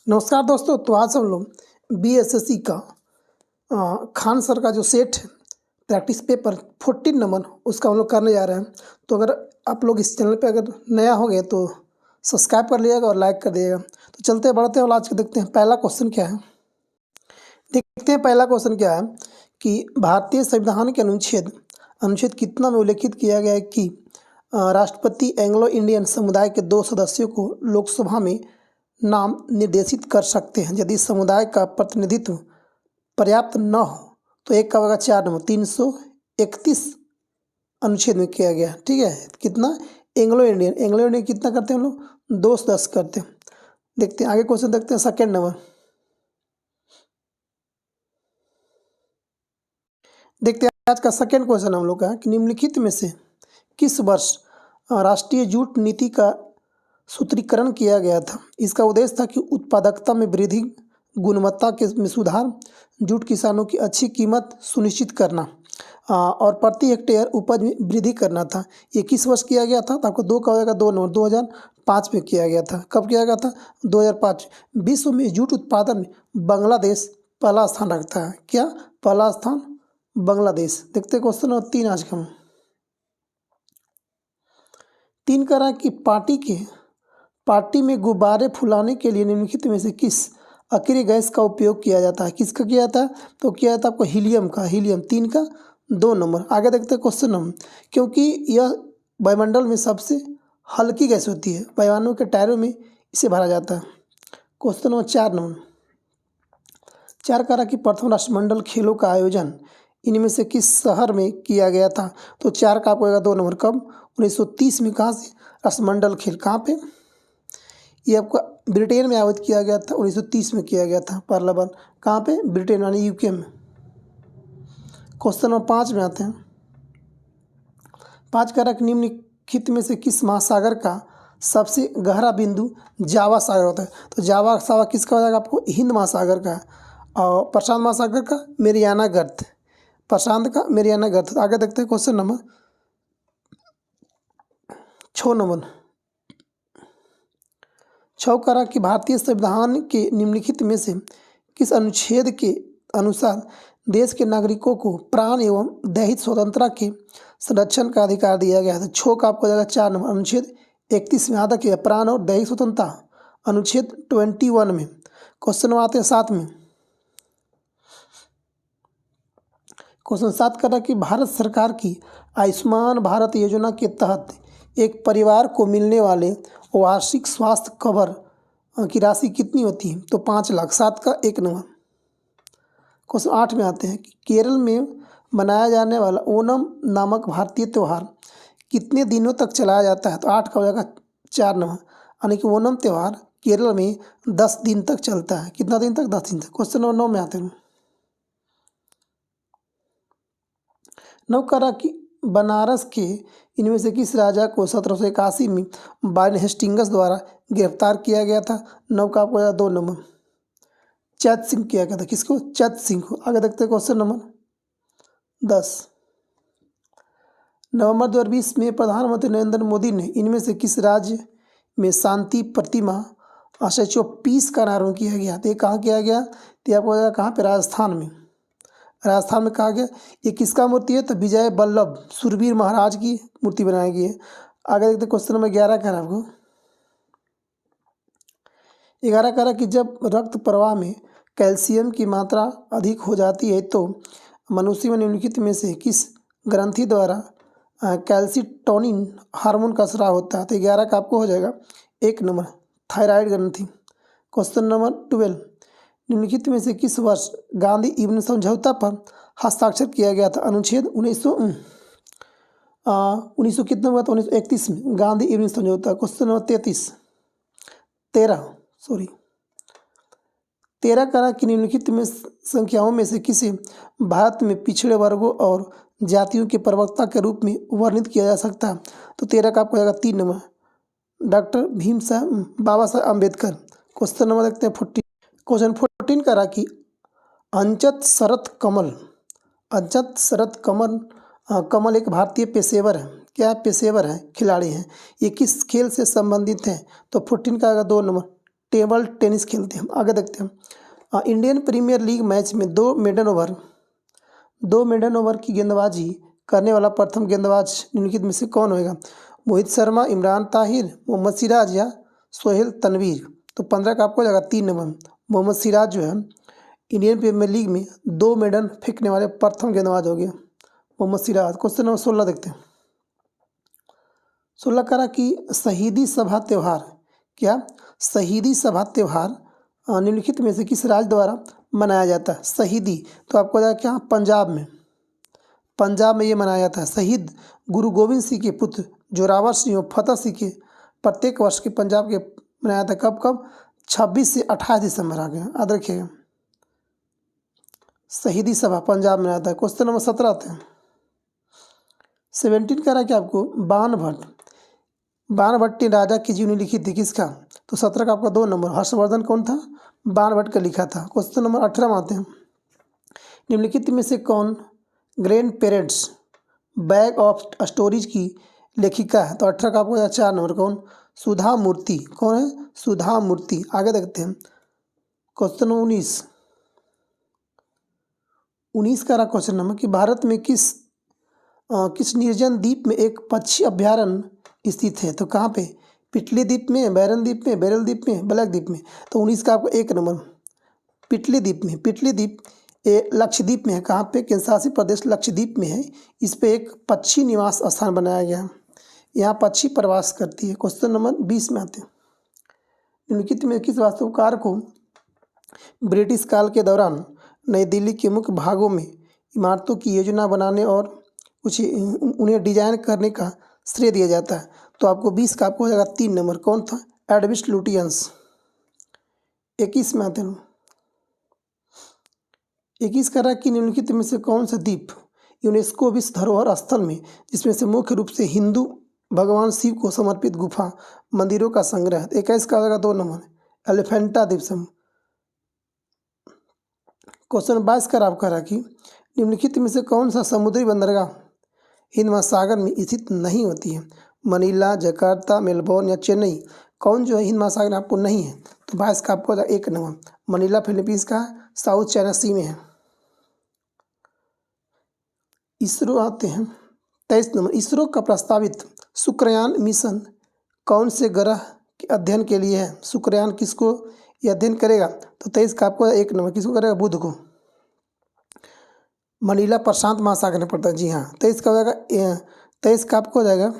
नमस्कार दोस्तों। तो आज हम लोग बीएसएससी का खान सर का जो सेट है प्रैक्टिस पेपर 14 नंबर उसका हम लोग करने जा रहे हैं। तो अगर आप लोग इस चैनल पे अगर नया हो गए तो सब्सक्राइब कर लीजिएगा और लाइक कर दीजिएगा। तो चलते बढ़ते हैं और आज के देखते हैं पहला क्वेश्चन क्या है। देखते हैं पहला क्वेश्चन क्या है कि भारतीय संविधान के अनुच्छेद कितना में उल्लेखित किया गया है कि राष्ट्रपति एंग्लो इंडियन समुदाय के 2 सदस्यों को लोकसभा में नाम निर्देशित कर सकते हैं यदि समुदाय का प्रतिनिधित्व पर्याप्त न हो। तो एक का होगा 4 नंबर 331 अनुच्छेद में किया गया है। ठीक है, कितना एंग्लो इंडियन कितना करते हैं हम लोग 2 सदस्य करते हैं। देखते हैं आगे क्वेश्चन देखते हैं सेकंड नंबर। देखते हैं आज का सेकंड क्वेश्चन हम लोग का कि निम्नलिखित में से किस वर्ष राष्ट्रीय जूट नीति का सूत्रीकरण किया गया था। इसका उद्देश्य था कि उत्पादकता में वृद्धि, गुणवत्ता में सुधार, जूट किसानों की अच्छी कीमत सुनिश्चित करना और प्रति हेक्टेयर उपज में वृद्धि करना था। ये किस वर्ष किया गया था? तो आपको 2 का हो जाएगा 2 नंबर 2005 में किया गया था। कब किया गया था? 2005। विश्व में जूट उत्पादन में बांग्लादेश पहला स्थान रखता है। क्या पहला स्थान? बांग्लादेश। देखते क्वेश्चन नंबर 3 आज का 3 कह रहा है कि पार्टी में गुब्बारे फुलाने के लिए निम्नलिखित में से किस अक्रिय गैस का उपयोग किया जाता है? किसका किया जाता है? तो किया जाता है आपको हीलियम का। हीलियम 3 का 2 नंबर। आगे देखते हैं क्वेश्चन नंबर, क्योंकि यह वायुमंडल में सबसे हल्की गैस होती है, वायुयानों के टायरों में इसे भरा जाता है। क्वेश्चन नंबर 4 नंबर 4 कह रहा कि प्रथम राष्ट्रमंडल खेलों का आयोजन इनमें से किस शहर में किया गया था? तो 4 का आपको 2 नंबर। कब? 1930 में। कहाँ से? राष्ट्रमंडल खेल कहाँ पे? ये आपको ब्रिटेन में आयोजित किया गया था। 1930 में किया गया था पहला बार। कहाँ पे? ब्रिटेन यानी यूके में। क्वेश्चन नंबर 5 में आते हैं। 5 कह रहा कि निम्नलिखित में से किस महासागर का सबसे गहरा बिंदु जावा सागर होता है? तो जावा सागर किसका हो जाएगा आपको? हिंद महासागर का। और प्रशांत महासागर का मेरियाना गर्त। प्रशांत का मेरियाना गर्त। आगे देखते हैं क्वेश्चन नंबर 6 नंबर 6 कह रहा कि भारतीय संविधान के निम्नलिखित में से किस अनुच्छेद के अनुसार देश के नागरिकों को प्राण एवं दैहिक स्वतंत्रता के संरक्षण का अधिकार दिया गया है? तो 6 का आपको 4 नंबर। अनुच्छेद 31 में आधा किया प्राण और दैहिक स्वतंत्रता, अनुच्छेद 21 में। क्वेश्चन आते हैं 7 में। क्वेश्चन 7 कर रहा कि भारत सरकार की आयुष्मान भारत योजना के तहत एक परिवार को मिलने वाले वार्षिक स्वास्थ्य कवर की राशि कितनी होती है? तो 5 लाख। 7 का 1 नंबर। क्वेश्चन 8 में आते हैं कि केरल में मनाया जाने वाला ओणम नामक भारतीय त्यौहार कितने दिनों तक चलाया जाता है? तो 8 का हो जाएगा 4 नंबर। यानी कि ओणम त्यौहार केरल में 10 दिन तक चलता है। कितना दिन तक? 10 दिन तक। क्वेश्चन नंबर 9 में आते हैं। 9 कह रहा कि बनारस के इनमें से किस राजा को 1781 में वारेन हेस्टिंग्स द्वारा गिरफ्तार किया गया था? 9 का आपको 2 नंबर। चैत सिंह किया गया था। किसको? चैत सिंह को। आगे देखते हैं क्वेश्चन नंबर 10। नवंबर 2020 में प्रधानमंत्री नरेंद्र मोदी ने इनमें से किस राज्य में शांति प्रतिमा स्टैच्यू ऑफ पीस का अनावरण किया गया? तो ये कहाँ किया गया? तो आपको कहाँ पे? राजस्थान में। राजस्थान में कहा गया। ये किसका मूर्ति है? तो विजय वल्लभ सुरवीर महाराज की मूर्ति बनाई गई है। आगे देखते क्वेश्चन नंबर 11 कह रहा आपको। 11 कह रहा कि जब रक्त प्रवाह में कैल्शियम की मात्रा अधिक हो जाती है तो मनुष्य में निम्नलिखित में से किस ग्रंथि द्वारा कैल्सिटोनिन हार्मोन का स्राव होता है? तो 11 का आपको हो जाएगा 1 नंबर। थायराइड ग्रंथि। Question number 12। निम्नलिखित में से किस वर्ष गांधी इब्न समझौता पर हस्ताक्षर किया गया था? अनुच्छेद 1900 कितना हुआ था? 1931 में गांधी इब्न समझौता। क्वेश्चन नंबर 13 करा कि निम्नलिखित में संख्याओं में से किसे भारत में पिछड़े वर्गों और जातियों के प्रवक्ता के रूप में वर्णित किया जा सकता है? तो 13 का आपको 3 नंबर। डॉक्टर बाबा साहब अम्बेडकर। क्वेश्चन नंबर देखते हैं 14। क्वेश्चन 14 करा कि अंचत शरत कमल एक भारतीय पेशेवर है। क्या पेशेवर है? खिलाड़ी हैं। ये किस खेल से संबंधित है? तो 14 का 2 नंबर। टेबल टेनिस खेलते हैं। आगे देखते हैं, इंडियन प्रीमियर लीग मैच में दो मेडन ओवर की गेंदबाजी करने वाला प्रथम गेंदबाज निम्नलिखित में से कौन होगा? मोहित शर्मा, इमरान ताहिर, मोहम्मद सिराज या सोहेल तनवीर। तो 15 का आपको हो जाएगा 3 नंबर। मोहम्मद सिराज जो है इंडियन प्रीमियर लीग में 2 मेडन फेंकने वाले प्रथम गेंदबाज हो गए मोहम्मद सिराज। क्वेश्चन नंबर 16 देखते हैं। 16 कह रहा कि शहीदी सभा त्यौहार, क्या शहीदी सभा त्यौहार निम्नलिखित में से किस राज्य द्वारा मनाया जाता है? शहीदी तो आपको जाएगा क्या? पंजाब में ये मनाया जाता है। शहीद गुरु गोविंद सिंह के पुत्र जोरावर सिंह और फतेह सिंह के प्रत्येक वर्ष के पंजाब के मनाया जाता है। कब कब? 26 से 28 दिसंबर आ गया, याद रखिएगा। शहीदी सभा पंजाब में आता है। क्वेश्चन नंबर 17 आते हैं। 17 कह रहा है कि आपको बाणभट्ट ने राजा की जीवनी लिखी थी, किसका? तो 17 का आपका 2 नंबर। हर्षवर्धन कौन था? बाणभट्ट का लिखा था। क्वेश्चन नंबर 18 में आते हैं। निम्नलिखित में से कौन grand parents bag of stories की लेखिका है? तो 18 का आपको 4 नंबर। कौन? सुधा मूर्ति। कौन है? सुधा मूर्ति। आगे देखते हैं। क्वेश्चन नंबर 19 का रहा क्वेश्चन नंबर कि भारत में किस निर्जन द्वीप में एक पक्षी अभ्यारण्य स्थित है? तो कहाँ पे? पिटली द्वीप में, बैरन द्वीप में, बेरल द्वीप में, ब्लैक द्वीप में। तो 19 का आपको 1 नंबर। पिटली द्वीप में। पिटली द्वीप लक्षद्वीप में है। कहाँ पे? केंद्र शासित प्रदेश लक्षद्वीप में है। इस पे एक पक्षी निवास स्थान बनाया गया है। यहाँ पक्षी प्रवास करती है। क्वेश्चन नंबर 20 में आते हैं। निम्नलिखित में किस वास्तुकार को ब्रिटिश काल के दौरान नई दिल्ली के मुख्य भागों में इमारतों की योजना बनाने और उन्हें डिजाइन करने का श्रेय दिया जाता है? तो आपको 20 का आपको हो जाएगा 3 नंबर। कौन था? एडविस लुटियंस। 21 में आते हैं। 21 कह रहा है कि निम्नलिखित में से कौन सा द्वीप यूनेस्को विश्व धरोहर स्थल में, जिसमें से मुख्य रूप से हिंदू भगवान शिव को समर्पित गुफा मंदिरों का संग्रह है? 21 का हो जाएगा 2 नंबर। एलिफेंटा द्वीप समूह। क्वेश्चन 22 का आपका रहा कि निम्नलिखित में से कौन सा समुद्री बंदरगाह हिंद महासागर में स्थित नहीं होती है? मनीला, जकार्ता, मेलबोर्न या चेन्नई। कौन जो है हिंद महासागर में आपको नहीं है? तो 22 का आपको 1 नंबर। मनीला फिलीपींस का साउथ चाइना सी में है। इसरो आते हैं। 23 नंबर। इसरो का प्रस्तावित शुक्रयान मिशन कौन से ग्रह के अध्ययन के लिए है? शुक्रयान किसको ये अध्ययन करेगा? तो 23 का आपको 1 नंबर। किसको करेगा? बुध को। मनीला प्रशांत महासागर में पड़ता है। जी हाँ। 23 का हो जाएगा 23 का आपको हो जाएगा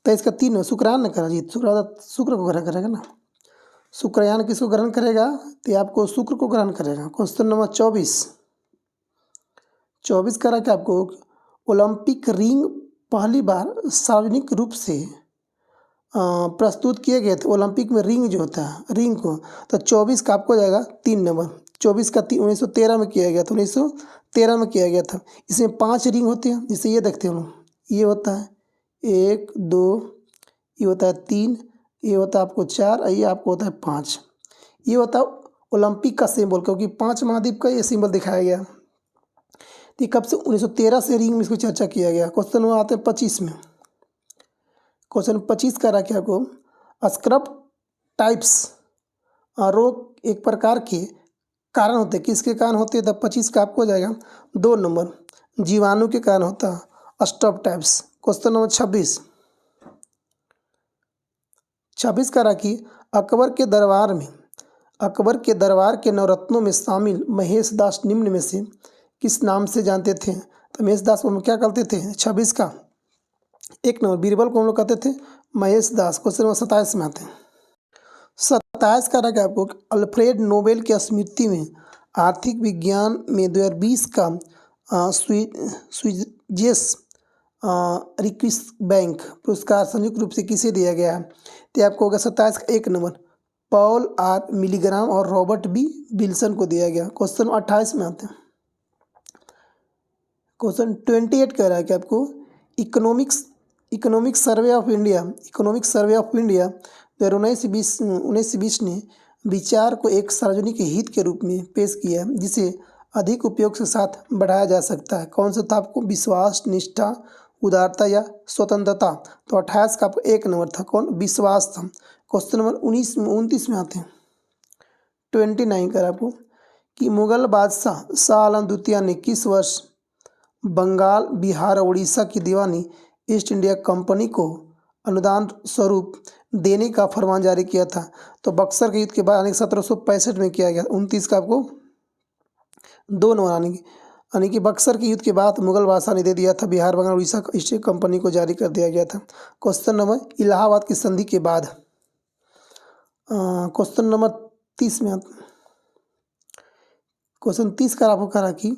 23 का 3 नंबर। शुक्रयान न करा जी, शुक्र को ग्रहण करेगा ना। शुक्रयान किसको ग्रहण करेगा? तो आपको शुक्र को ग्रहण करेगा। क्वेश्चन नंबर 24 करा कि आपको ओलंपिक रिंग पहली बार सार्वजनिक रूप से प्रस्तुत किए गए थे। ओलंपिक में रिंग जो होता है, रिंग को, तो 24 का आपको जाएगा 3 नंबर। 24 का 1913 में किया गया था। 1913 में किया गया था। इसमें 5 रिंग होते हैं, जिसे ये देखते हैं हम लोग। ये होता है 1 2, ये होता है 3, ये होता है आपको 4 और ये आपको होता है 5। ये होता है ओलंपिक का सिंबल, क्योंकि 5 महाद्वीप का ये सिंबल दिखाया गया। ये कब से? 1913 से रिंग में इसको चर्चा किया गया। क्वेश्चन में आते हैं 25 में। क्वेश्चन 25 का रहा कि आपको स्क्रब टाइप्स रोग एक प्रकार के कारण होते हैं। किसके कारण होते हैं? तब 25 का आपको हो जाएगा 2 नंबर। जीवाणु के कारण होता है स्क्रब टाइप्स। क्वेश्चन नंबर 26 का रहा कि अकबर के दरबार के नवरत्नों में शामिल महेश दास निम्न में से किस नाम से जानते थे? तो महेश दास को हम क्या कहते थे? 26 का 1 नंबर। बीरबल को हम लोग कहते थे महेश दास। क्वेश्चन नंबर 27 में आते हैं। 27 का रहा आपको अल्फ्रेड नोबेल की स्मृति में आर्थिक विज्ञान में 2020 का स्विजेस रिक्विस बैंक पुरस्कार संयुक्त रूप से किसे दिया गया है? तो आपको होगा 27 का 1 नंबर। पॉल आर मिलीग्राम और रॉबर्ट बी विल्सन को दिया गया। क्वेश्चन 28 में आते हैं। क्वेश्चन 28 कह रहा है कि आपको इकोनॉमिक सर्वे ऑफ इंडिया 1920 ने विचार को एक सार्वजनिक हित के रूप में पेश किया है, जिसे अधिक उपयोग के साथ बढ़ाया जा सकता है। कौन सा था आपको? विश्वास, निष्ठा, उदारता या स्वतंत्रता। तो 28 का आपको 1 नंबर था। कौन? विश्वास था। क्वेश्चन नंबर 29 में आते हैं। 29 कर आपको कि मुगल बादशाह शाह आलम द्वितीय ने किस वर्ष बंगाल, बिहार और उड़ीसा की दीवानी ईस्ट इंडिया कंपनी को अनुदान स्वरूप देने का फरमान जारी किया था? तो बक्सर के युद्ध के बाद यानी 1765 में किया गया। 29 का आपको 2 नंबर आने की, यानी कि बक्सर के युद्ध के बाद मुगल बादशाह ने दे दिया था, Bihar, Bengal, Orissa East India Company को जारी कर दिया गया था। क्वेश्चन नंबर इलाहाबाद की संधि के बाद क्वेश्चन नंबर 30 में क्वेश्चन 30 का आपको करा कि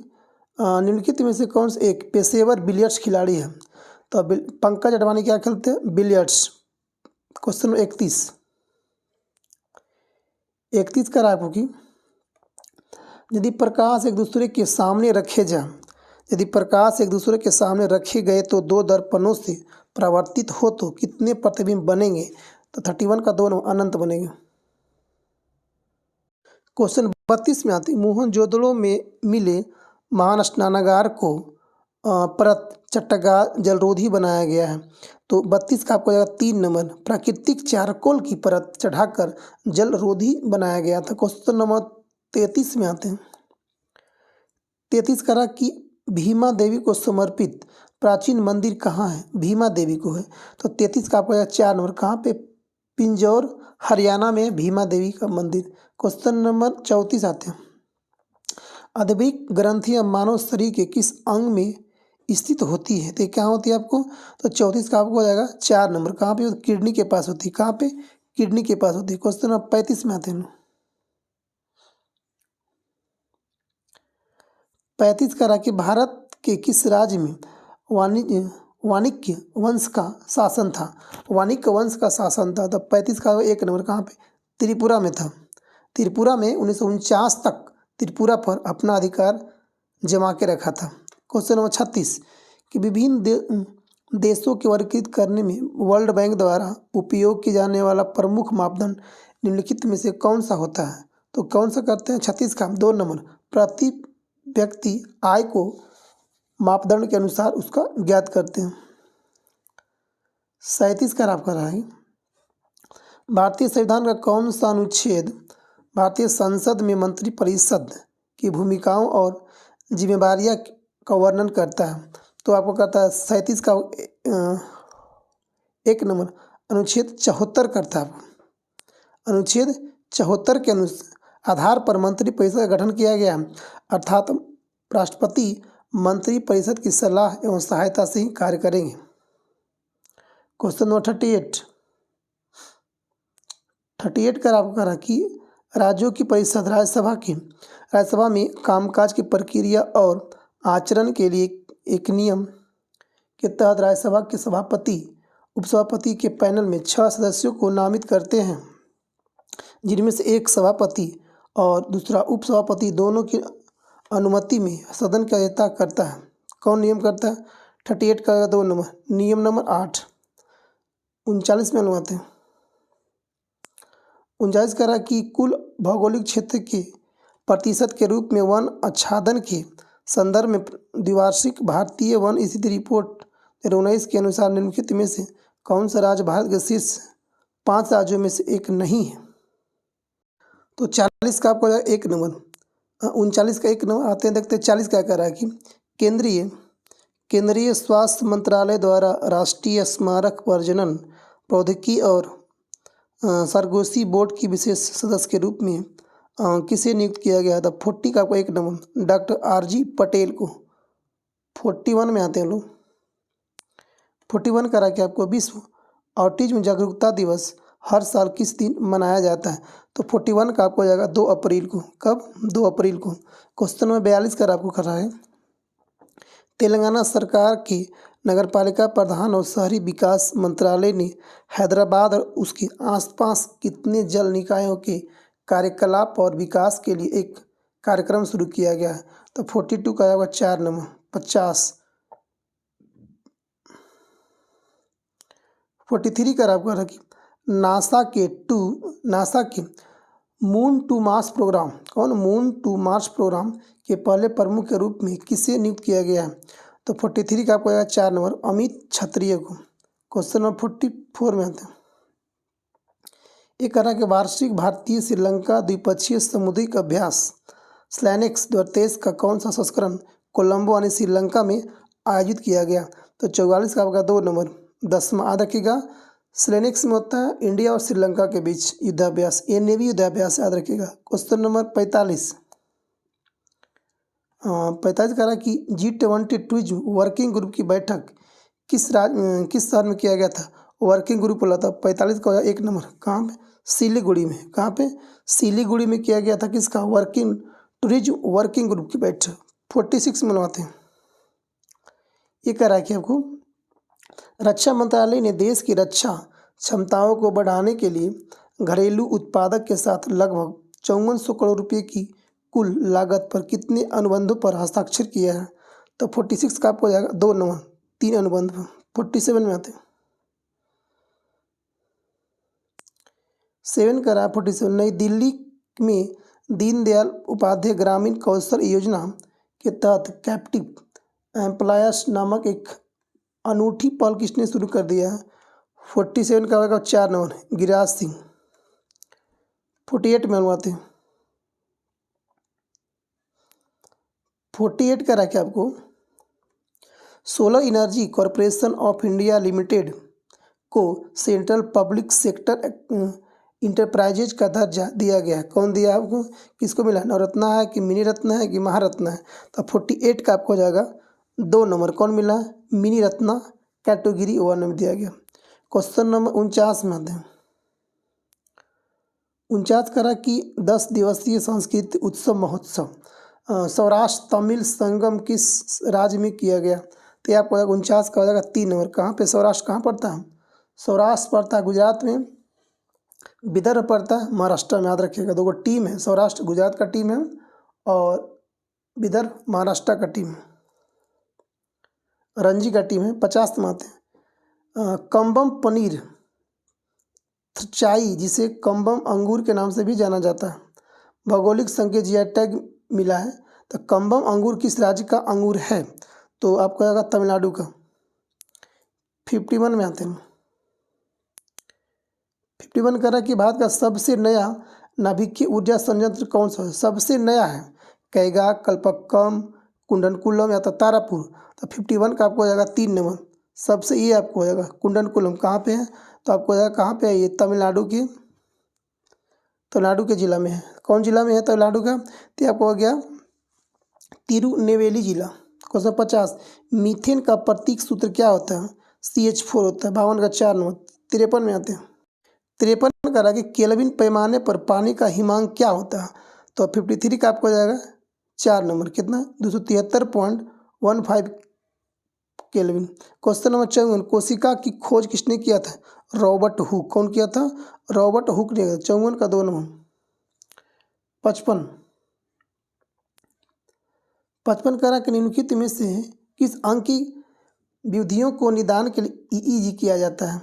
निम्नलिखित में से कौन से एक पेशेवर बिलियर्ड्स खिलाड़ी है? तो पंकज अडवाणी क्या खेलते हैं? बिलियर्ड्स। क्वेश्चन नंबर 31 करा आपको कि यदि प्रकाश एक दूसरे के सामने रखे जाए, यदि प्रकाश एक दूसरे के सामने रखे गए तो 2 दर्पणों से परावर्तित हो तो कितने प्रतिबिंब बनेंगे? तो 31 का 2 अनंत बनेंगे। क्वेश्चन 32 में आती, मोहनजोदड़ो में मिले महान स्नानागार को परत चट्टागार जलरोधी बनाया गया है। तो 32 का आपको जाएगा 3 नंबर, प्राकृतिक चारकोल की परत चढ़ाकर जलरोधी बनाया गया था। क्वेश्चन नंबर 33 में आते हैं। 33 करा कि भीमा देवी को समर्पित प्राचीन मंदिर कहाँ है? भीमा देवी को है। तो 33 का आपको 4 नंबर, कहाँ पे? पिंजौर, हरियाणा में भीमा देवी का मंदिर। क्वेश्चन नंबर 34 आते हैं। अद्विक ग्रंथियाँ मानव शरीर के किस अंग में स्थित होती है? तो क्या होती है आपको? तो 34 का आपको हो जाएगा 4 नंबर, कहाँ पे? किडनी के पास होती है। कहाँ पे? किडनी के पास होती है। क्वेश्चन नंबर 35 में आते हैं। 35 करा कि भारत के किस राज्य में वाणिक्य वंश का शासन था? वाणिक्य वंश का शासन था। तो 35 का 1 नंबर, कहाँ पे? त्रिपुरा में था। त्रिपुरा में 1949 तक त्रिपुरा पर अपना अधिकार जमा के रखा था। क्वेश्चन नंबर 36 कि विभिन्न देशों के वर्गीकृत करने में वर्ल्ड बैंक द्वारा उपयोग किया जाने वाला प्रमुख मापदंड निम्नलिखित में से कौन सा होता है? तो कौन सा करते हैं? 36 का 2 नंबर, प्रति व्यक्ति आय को मापदंड के अनुसार उसका ज्ञात करते हैं। 37 का आपका रहा है, भारतीय संविधान का कौन सा अनुच्छेद भारतीय संसद में मंत्रिपरिषद की भूमिकाओं और जिम्मेदारियां का वर्णन करता है? तो आपको करता है 37 का 1 नंबर, अनुच्छेद 74 करता है। अनुच्छेद 74 के आधार पर मंत्रिपरिषद का गठन किया गया, अर्थात राष्ट्रपति मंत्रिपरिषद की सलाह एवं सहायता से ही कार्य करेंगे। क्वेश्चन नंबर 38 का आपको करा कि राज्यों की परिषद राज्यसभा में कामकाज की प्रक्रिया और आचरण के लिए एक नियम के तहत राज्यसभा के सभापति उपसभापति के पैनल में 6 सदस्यों को नामित करते हैं, जिनमें से एक सभापति और दूसरा उपसभापति दोनों की अनुमति में सदन की अध्यक्षता करता है। कौन नियम करता है? 38 का 2 नंबर, नियम नंबर 8। 39 में अनुमति 39 करा कि कुल भौगोलिक क्षेत्र के प्रतिशत के रूप में वन आच्छादन के संदर्भ में द्विवार्षिक भारतीय वन स्थिति रिपोर्ट 2019 के अनुसार निम्नलिखित में से कौन सा राज्य भारत के शीर्ष 5 राज्यों में से एक नहीं है? तो 40 का आपको 1 नंबर, 39 का 1 नंबर आते हैं। देखते हैं 40 क्या कह रहा है कि केंद्रीय स्वास्थ्य मंत्रालय द्वारा राष्ट्रीय स्मारक प्रजनन प्रौद्योगिकी और सरगोशी बोर्ड की विशेष सदस्य के रूप में किसे नियुक्त किया गया था? 40 का आपको 1 नंबर, डॉक्टर RG पटेल को। 41 में आते हैं लोग। 41 करा कि आपको विश्व ऑटिज्म जागरूकता दिवस हर साल किस दिन मनाया जाता है? तो 41 का आपको हो जाएगा 2 अप्रैल को। कब? 2 अप्रैल को। क्वेश्चन नंबर 42 का आपको कर रहा है, तेलंगाना सरकार के नगरपालिका प्रधान और शहरी विकास मंत्रालय ने हैदराबाद और उसके आसपास कितने जल निकायों के कार्यकलाप और विकास के लिए एक कार्यक्रम शुरू किया गया है? तो 42 का आएगा 4 नंबर, 50। 43 का आपको रखी नासा के मून टू मार्स प्रोग्राम, कौन? मून टू मार्स प्रोग्राम के पहले प्रमुख के रूप में किसे नियुक्त किया गया है? तो 43 का आपको आएगा 4 नंबर, अमित क्षत्रिय को। क्वेश्चन नंबर 44 में आते हैं, ये कह रहा है कि वार्षिक भारतीय श्रीलंका द्विपक्षीय सामुद्रिक अभ्यास स्लैनेक्स 2023 का कौन सा संस्करण कोलंबो यानी श्रीलंका में आयोजित किया गया। तो 44 का आपका 2 नंबर। 10वां याद रखिएगा, स्लैनेक्स में होता है इंडिया और श्रीलंका के बीच युद्धाभ्यास, ये नेवी युद्धाभ्यास याद रखिएगा। क्वेश्चन नंबर 45 कह रहा कि G20 टूरिज्म वर्किंग ग्रुप की बैठक किस शहर में किया गया था। वर्किंग ग्रुप बोला था। 45 का 1 नंबर। कहाँ पे? सिलीगुड़ी में। कहाँ पे? सिलीगुड़ी में किया गया था किसका? वर्किंग टूरिज्म वर्किंग ग्रुप की बैठक। 46 मनवाते हैं। ये कह रहा है कि आपको रक्षा मंत्रालय ने देश की रक्षा क्षमताओं को बढ़ाने के लिए घरेलू उत्पादक के साथ लगभग 5400 करोड़ रुपए की कुल लागत पर कितने अनुबंधों पर हस्ताक्षर किया है। तो 46 का आपको हो जाएगा 2 नंबर। 3 अनुबंध पर। 47 में आते हैं। 7 का रहा 47। नई दिल्ली में दीनदयाल उपाध्याय ग्रामीण कौशल योजना के तहत कैप्टिव एम्प्लॉयर्स नामक एक अनूठी पहल किसने शुरू कर दिया है। 47 का होगा 4 नंबर। गिरिराज सिंह। 48 में अनुवाते हैं। 48 का रखा आपको solar energy corporation of India limited को सेंट्रल पब्लिक सेक्टर इंटरप्राइजेज का दर्जा दिया गया है। कौन दिया आपको? किसको मिला? नवरत्ना है कि मिनी रत्ना है कि महारत्ना है। तो 48 का आपको हो जाएगा 2 नंबर। कौन मिला? मिनी रत्ना कैटेगरी 1 में दिया गया। क्वेश्चन नंबर 49 में आते हैं। 49 करा कि 10 दिवसीय सांस्कृतिक उत्सव महोत्सव सौराष्ट्र तमिल संगम किस राज्य में किया गया। तो ये आपको 49 का हो जाएगा 3 नंबर। कहाँ पे? सौराष्ट्र कहाँ पड़ता है? सौराष्ट्र पड़ता है गुजरात में, विदर्भ पड़ता है महाराष्ट्र में। याद रखिएगा, 2 टीम है, सौराष्ट्र गुजरात का टीम है और विदर्भ महाराष्ट्र का टीम है, रणजी का टीम है। 50 में आते हैं। कम्बम पनीर थचाई, जिसे कम्बम अंगूर के नाम से भी जाना जाता है, भौगोलिक संकेत जीआई टैग मिला है। तो कम्बम अंगूर किस राज्य का अंगूर है? तो आपको आएगा तमिलनाडु का। 51 में आते हैं। 51 कह रहा है कि भारत का सबसे नया नाभिकीय ऊर्जा संयंत्र कौन सा है। सबसे नया है कैगा, कल्पक्कम, कुंडनकुलम या तो तारापुर। तो 51 का आपको हो जाएगा 3 नंबर। सबसे ये आपको हो जाएगा कुंडनकुलम। कहाँ पे है? तो आपको हो जाएगा कहाँ पे है ये? तमिलनाडु के जिला में है। कौन जिला में है तमिलनाडु का? तो आपको हो गया तिरुनेवेली जिला। क्वेश्चन 50 मीथेन का प्रतीक सूत्र क्या होता है। CH4 होता है। 52 का 4 नंबर। 53 में आते हैं। 53 करा कि केल्विन पैमाने पर पानी का हिमांक क्या होता है। तो 53 का आपको हो जाएगा 4 नंबर। कितना? 273.15 केल्विन। क्वेश्चन नंबर 54 कोशिका की खोज किसने किया था। Robert Hooke. कौन किया था? रॉबर्ट हुक ने। 54 का 2 नंबर। 55 करा कि निम्नलिखित में से किस अंग की विधियों को निदान के लिए EEG किया जाता है।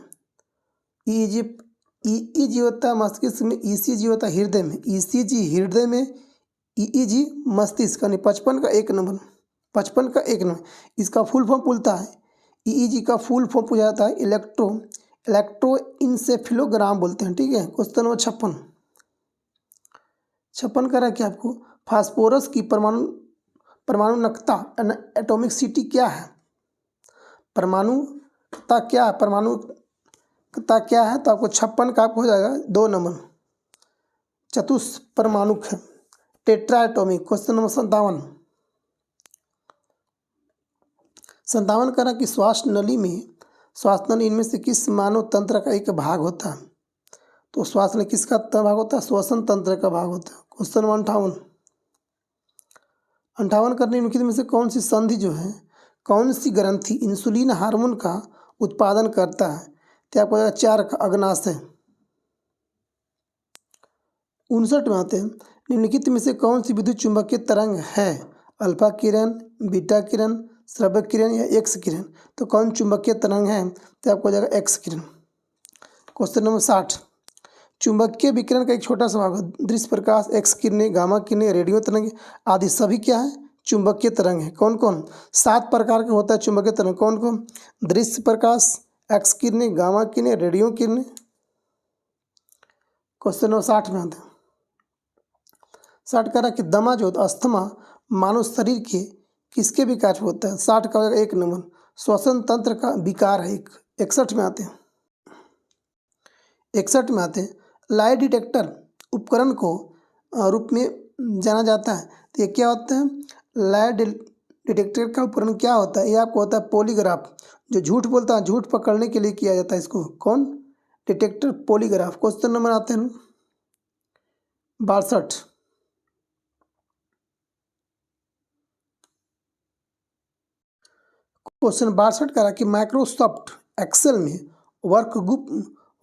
EEG होता है मस्तिष्क में, ECG होता है हृदय में। ECG हृदय में, EEG मस्तिष्क। 55 का 1 नंबर। 55 का 1 नंबर। इसका फुल फॉर्म पूछता है। EEG का फुल फॉर्म पूछा जाता है इलेक्ट्रोइंसेफेलोग्राम बोलते हैं। ठीक है। क्वेश्चन नंबर 56 करा कि आपको फास्फोरस की परमाणु नकता एटॉमिसिटी क्या है। परमाणुता क्या है? परमाणुता क्या है? तो आपको 56 का आपको हो जाएगा 2 नंबर। चतुष्परमाणुक है, टेट्रा एटॉमिक। क्वेश्चन नंबर 57 करा कि श्वास नली इनमें से किस मानव तंत्र का एक भाग होता है। तो श्वास नली किसका भाग होता है? श्वसन तंत्र का भाग होता है। क्वेश्चन नंबर 58 करने निम्नलिखित में से कौन सी संधि जो है, कौन सी ग्रंथि इंसुलिन हार्मोन का उत्पादन करता है। तो आपको 4 का अग्नाशय। 59 में आते हैं। निम्नलिखित में से कौन सी विद्युत चुंबकीय तरंग है। अल्फा किरण, बीटा किरण, श्रव्य किरण या एक्स किरण। तो कौन चुंबकीय तरंग है? तो आपको हो जाएगा एक्स किरण। क्वेश्चन नंबर 60 चुंबकीय विकिरण का एक छोटा सा भाग है। दृश्य प्रकाश, एक्स किरणें, गामा किरणें, रेडियो तरंग आदि सभी क्या है? चुंबकीय तरंग है। कौन कौन? 7 प्रकार का होता है चुंबकीय तरंग। कौन कौन? दृश्य प्रकाश, एक्स किरणें, गामा किरणें, रेडियो किरणें, क्वेश्चन नंबर 60 में आते हैं। 60 कह रहा कि दमा जो होता है अस्थमा मानव शरीर के किसके विकार से होता है? 60 का होगा 1 नंबर श्वसन तंत्र का विकार है। 61 में आते हैं। 61 में आते हैं लाई डिटेक्टर उपकरण को रूप में जाना जाता है। तो ये क्या होता है? लाई डिटेक्टर का उपकरण क्या होता है? ये आपको होता है पॉलीग्राफ। जो झूठ बोलता है झूठ पकड़ने के लिए किया जाता है इसको। कौन? Detector polygraph. क्वेश्चन नंबर आते हैं 62। क्वेश्चन 62 करा कि माइक्रोसॉफ्ट एक्सेल में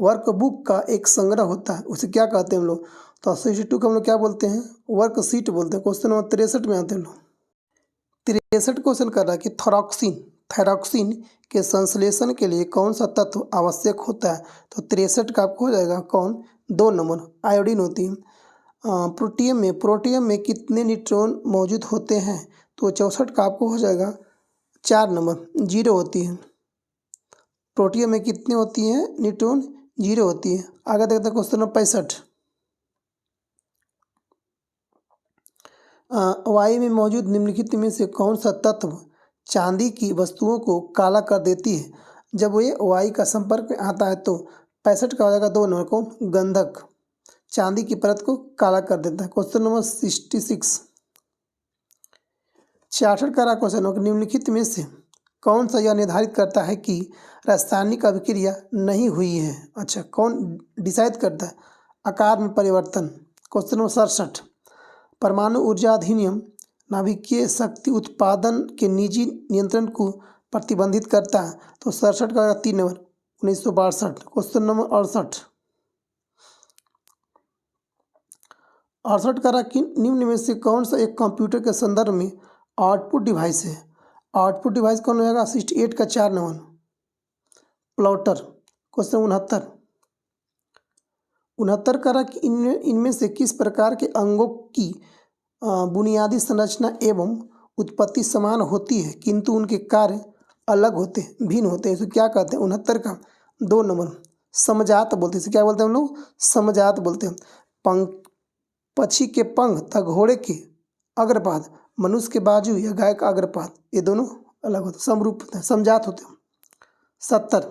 वर्कबुक का एक संग्रह होता है, उसे क्या कहते हैं हम लोग? तो 62 को हम लोग क्या बोलते हैं? वर्कशीट बोलते हैं। क्वेश्चन नंबर 63 में आते हैं लोग। 63 क्वेश्चन कर रहा है कि थायरॉक्सिन के संश्लेषण के लिए कौन सा तत्व आवश्यक होता है? तो 63 का आपको हो जाएगा कौन? 2 नंबर आयोडीन होती है। प्रोटियम में कितने न्यूट्रॉन मौजूद होते हैं? तो 64 का आपको हो जाएगा 4 नंबर 0 होती है। प्रोटियम में कितने होती हैं न्यूट्रॉन? 0 होती है। आगे देखते हैं क्वेश्चन नंबर 65। वायु में मौजूद निम्नलिखित में से कौन सा तत्व चांदी की वस्तुओं को काला कर देती है? जब ये वायु का संपर्क में आता है तो 65 का हो जाएगा 2 नंबर को गंधक चांदी की परत को काला कर देता है। Question number 66। 66 का क्वेश्चन हो निम्नलिखित में से कौन सा यह निर्धारित करता है कि रासायनिक अभिक्रिया नहीं हुई है? अच्छा, कौन डिसाइड करता है? आकार में परिवर्तन। Question number 67। परमाणु ऊर्जा अधिनियम नाभिकीय शक्ति उत्पादन के निजी नियंत्रण को प्रतिबंधित करता है। तो 67 का 3 नंबर 1962। Question number 68। 68 का कि निम्न में से कौन सा एक कंप्यूटर के संदर्भ में आउटपुट डिवाइस है? आउटपुट डिवाइस कौन होगा? 68 का 4 नंबर प्लॉटर। क्वेश्चन 69 करा कि इनमें से किस प्रकार के अंगों की बुनियादी संरचना एवं उत्पत्ति समान होती है किंतु उनके कार्य अलग होते हैं, भिन्न होते हैं? इसे क्या कहते हैं? 69 का 2 नंबर समजात बोलते हैं। इसे क्या बोलते हैं हम लोग? समजात बोलते हैं। पक्षी के पंख तथा घोड़े के अग्रपाद, मनुष्य के बाजू या गाय का अग्रपाद, ये दोनों अलग होते हैं, समरूप होते हैं, समजात होते हैं। 70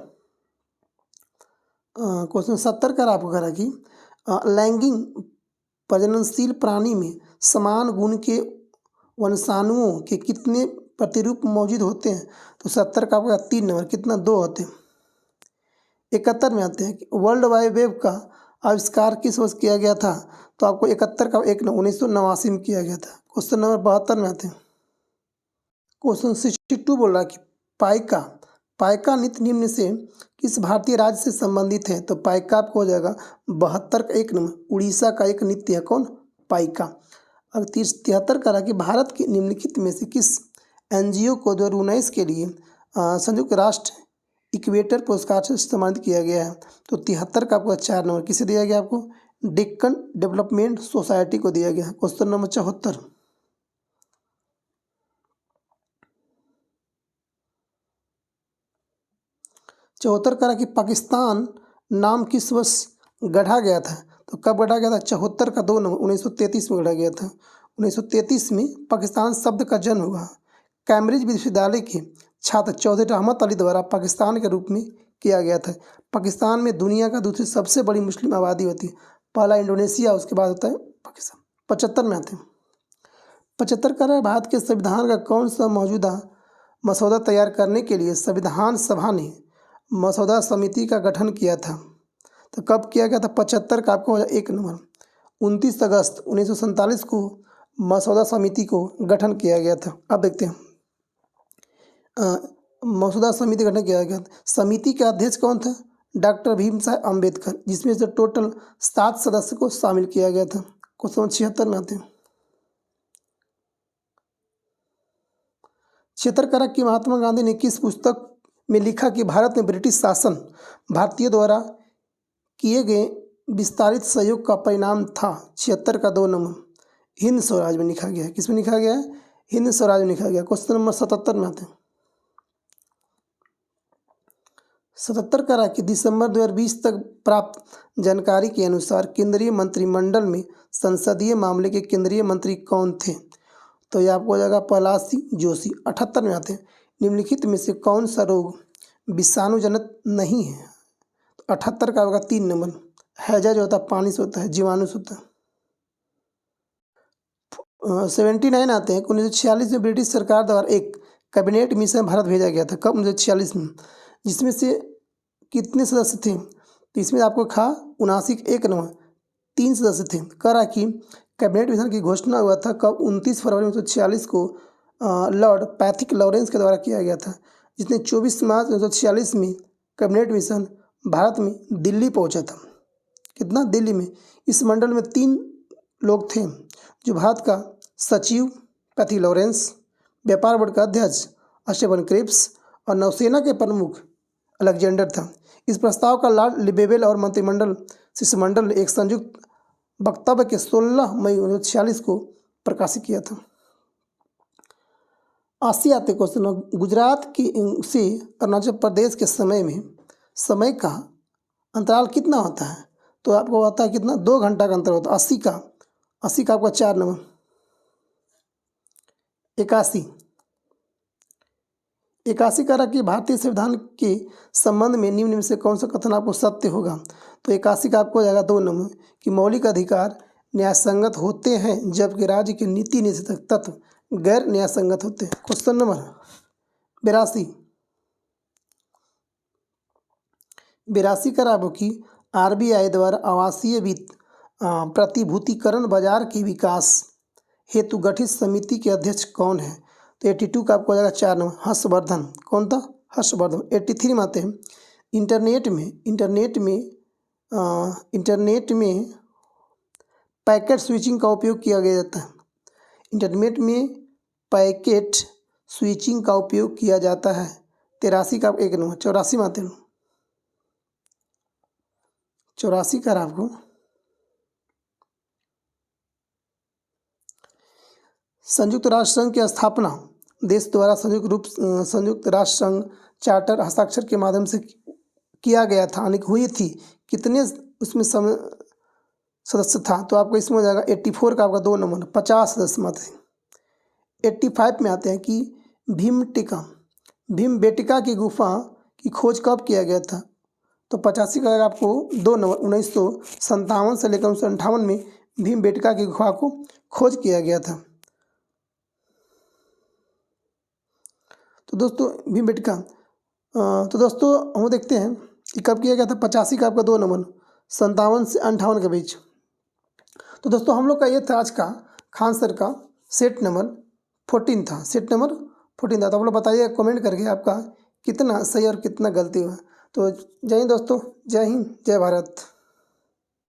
क्वेश्चन 70 का आपको करा कि लैंगिक प्रजननशील प्राणी में समान गुण के वंशाणुओं के कितने प्रतिरूप मौजूद होते हैं? तो 70 का आपका 3 नंबर कितना 2 होते हैं। 71 में आते हैं कि वर्ल्ड वाइड वेब का आविष्कार किस वर्ष किया गया था? तो आपको 71 का 1 1989 में किया गया था। क्वेश्चन नंबर 72 में आते हैं। क्वेश्चन 62 बोल रहा है कि पाइका नृत्य निम्न से किस भारतीय राज्य से संबंधित है? तो पाइका आपको हो जाएगा 72 का 1 नंबर उड़ीसा का एक नृत्य है। कौन? पाइका। अब 73 का कि भारत के निम्नलिखित में से किस NGO को 2019 के लिए संयुक्त राष्ट्र इक्वेटर पुरस्कार से सम्मानित किया गया है? तो 73 का आपको 4 नंबर किसे दिया गया? आपको डेक्कन डेवलपमेंट सोसाइटी को दिया गया। Question number 74। 74 करा कि पाकिस्तान नाम किस वर्ष गढ़ा गया था? तो कब गढ़ा गया था? 74 का 2 नंबर 1933 में गढ़ा गया था। 1933 में पाकिस्तान शब्द का जन्म हुआ। कैम्ब्रिज विश्वविद्यालय के छात्र चौधरी रहमत अली द्वारा पाकिस्तान के रूप में किया गया था। पाकिस्तान में दुनिया का दूसरी सबसे बड़ी मुस्लिम आबादी होती है। पहला इंडोनेशिया, उसके बाद होता है पाकिस्तान। 75 में आते हैं। 75 का है भारत के संविधान का कौन सा मौजूदा मसौदा तैयार करने के लिए संविधान सभा ने मसौदा समिति का गठन किया था? तो कब किया गया था? 75 का आपको 1 नंबर 29 अगस्त 1947 को मसौदा समिति को गठन किया गया था। अब देखते हैं मसौदा समिति गठन किया गया था। समिति के अध्यक्ष कौन था? डॉक्टर भीमराव अंबेडकर, जिसमें से टोटल 7 सदस्य को शामिल किया गया था। क्वेश्चन 76 में आते हैं। 76 करा कि महात्मा गांधी ने किस पुस्तक में लिखा कि भारत में ब्रिटिश शासन भारतीयों द्वारा किए गए विस्तारित सहयोग का परिणाम था? 76 का 2 नंबर हिंद स्वराज में लिखा गया है। किस में लिखा गया है? हिंद स्वराज में लिखा गया। क्वेश्चन नंबर 77 में आते हैं। 77 करा कि दिसंबर 2020 तक प्राप्त जानकारी के अनुसार केंद्रीय मंत्रिमंडल में संसदीय मामले के केंद्रीय मंत्री कौन थे? तो ये आपको हो जाएगा प्रहलाद जोशी। 78 में आते हैं, निम्नलिखित में से कौन सा रोग विषाणुजनित नहीं है? तो 78 का होगा 3 नंबर, हैजा जो होता है पानी से होता है, जीवाणु से होता है। 79 आते हैं, 1946 में ब्रिटिश सरकार द्वारा एक कैबिनेट मिशन भारत भेजा गया था। कब? 1946 में। जिसमें से कितने सदस्य थे? तो इसमें आपको 79 1 नंबर 3 सदस्य थे। करा कि कैबिनेट मिशन की घोषणा हुआ था कब? 29 फरवरी 1946 को लॉर्ड पैथिक लॉरेंस के द्वारा किया गया था, जिसने 24 मार्च 1946 में कैबिनेट मिशन भारत में दिल्ली पहुंचा था। कितना? दिल्ली में। इस मंडल में 3 लोग थे, जो भारत का सचिव पैथिक लॉरेंस, व्यापार बोर्ड का अध्यक्ष स्टीफन क्रिप्स और नौसेना के प्रमुख अलेक्जेंडर था। इस प्रस्ताव का लॉर्ड लिबेवेल और मंत्रिमंडल शिष्टमंडल ने एक संयुक्त वक्तव्य के 16 मई 1946 को प्रकाशित किया था। 80 आते क्वेश्चन, गुजरात की से अरुणाचल प्रदेश के समय का अंतराल कितना होता है? तो आपको होता है कितना? 2 घंटा का अंतर होता है। 80 का आपका 4 नंबर। 81 करा कि भारतीय संविधान के संबंध में निम्न में से कौन सा कथन आपको सत्य होगा? तो 81 का आपको हो जाएगा 2 नंबर कि मौलिक अधिकार न्यायसंगत होते हैं जबकि राज्य के नीति निषेधक तत्व गैर न्यायसंगत होते हैं। क्वेश्चन नंबर 82 करा आपको कि RBI द्वारा आवासीय वित्त प्रतिभूतिकरण बाजार के विकास हेतु गठित समिति के अध्यक्ष कौन है? तो 82 का आपको हो जाएगा 4 नंबर, हर्षवर्धन। कौन था? हर्षवर्धन। 83 में आते हैं, इंटरनेट में पैकेट स्विचिंग का उपयोग किया गया जाता है। इंटरनेट में पैकेट स्विचिंग का उपयोग किया जाता है। 83 का 1 नंबर। 84 में आते हैं, 84 का आपको संयुक्त राष्ट्र संघ की स्थापना देश द्वारा संयुक्त राष्ट्र संघ चार्टर हस्ताक्षर के माध्यम से किया गया था, यानी हुई थी। कितने उसमें सदस्य था? तो आपको इसमें हो जाएगा 84 का आपका 2 नंबर, 50 सदस्य में थे। 85 में आते हैं कि भीमबेटका की गुफा की खोज कब किया गया था? तो 85 का आपको 2 नंबर, 1957 से लेकर 1958 में भीमबेटका की गुफा को खोज किया गया था। तो दोस्तों भीमबेटका, तो दोस्तों हम देखते हैं कि कब किया गया था। 85 का आपका 2 नंबर, 57 से 58 के बीच। तो दोस्तों हम लोग का ये था आज का खान सर का सेट नंबर 14 था। सेट नंबर 14 था। तो आप लोग बताइए कमेंट करके आपका कितना सही और कितना गलती हुआ। तो जय हिंद दोस्तों, जय हिंद, जय भारत।